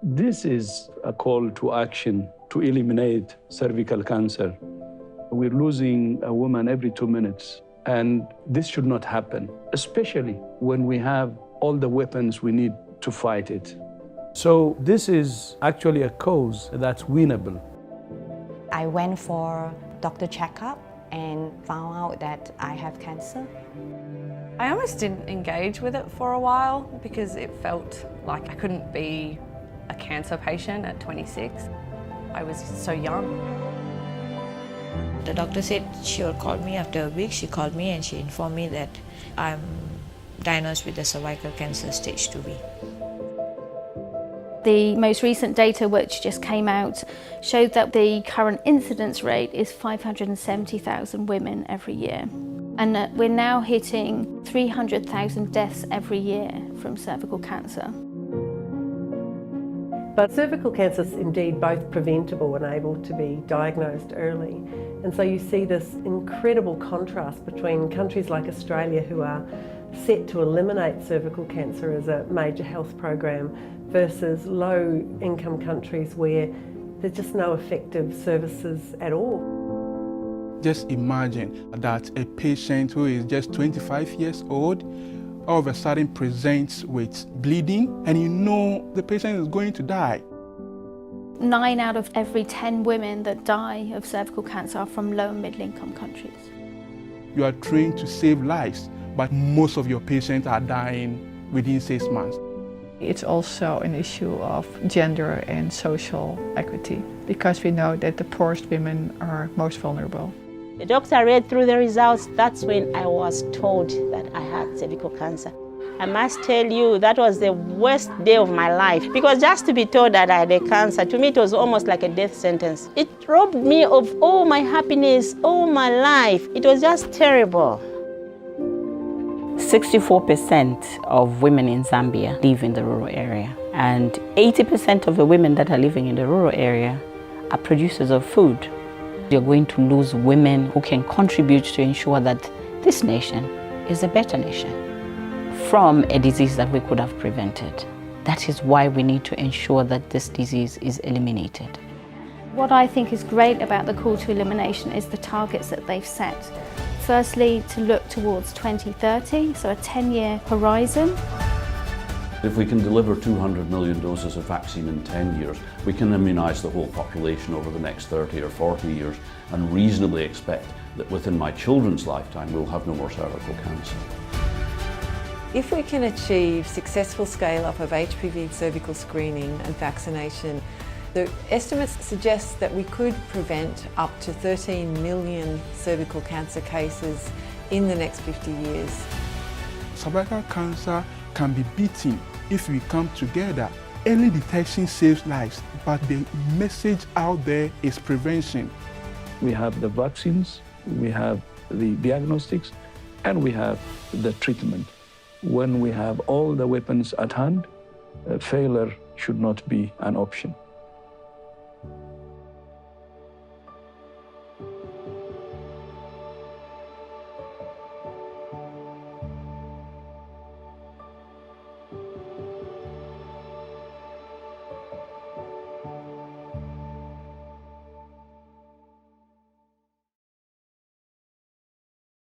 This is a call to action to eliminate cervical cancer. We're losing a woman every 2 minutes, and this should not happen, especially when we have all the weapons we need to fight it. So this is actually a cause that's winnable. I went for doctor checkup and found out that I have cancer. I almost didn't engage with it for a while because it felt like I couldn't be a cancer patient at 26. I was so young. The doctor said she would call me after a week. She called me and she informed me that I'm diagnosed with the cervical cancer stage 2B. The most recent data which just came out showed that the current incidence rate is 570,000 women every year. And that we're now hitting 300,000 deaths every year from cervical cancer. But cervical cancer is indeed both preventable and able to be diagnosed early. And so you see this incredible contrast between countries like Australia, who are set to eliminate cervical cancer as a major health program, versus low-income countries where there's just no effective services at all. Just imagine that a patient who is just 25 years old all of a sudden presents with bleeding, and you know the patient is going to die. 9 out of every 10 women that die of cervical cancer are from low and middle income countries. You are trained to save lives, but most of your patients are dying within 6 months. It's also an issue of gender and social equity, because we know that the poorest women are most vulnerable. The doctor read through the results. That's when I was told that I had cervical cancer. I must tell you, that was the worst day of my life, because just to be told that I had a cancer, to me it was almost like a death sentence. It robbed me of all my happiness, all my life. It was just terrible. 64% of women in Zambia live in the rural area, and 80% of the women that are living in the rural area are producers of food. You're going to lose women who can contribute to ensure that this nation is a better nation from a disease that we could have prevented. That is why we need to ensure that this disease is eliminated. What I think is great about the call to elimination is the targets that they've set. Firstly, to look towards 2030, so a 10-year horizon. If we can deliver 200 million doses of vaccine in 10 years, we can immunise the whole population over the next 30 or 40 years and reasonably expect that within my children's lifetime we'll have no more cervical cancer. If we can achieve successful scale-up of HPV cervical screening and vaccination, the estimates suggest that we could prevent up to 13 million cervical cancer cases in the next 50 years. Cervical cancer can be beaten if we come together. Early detection saves lives, but the message out there is prevention. We have the vaccines, we have the diagnostics, and we have the treatment. When we have all the weapons at hand, failure should not be an option.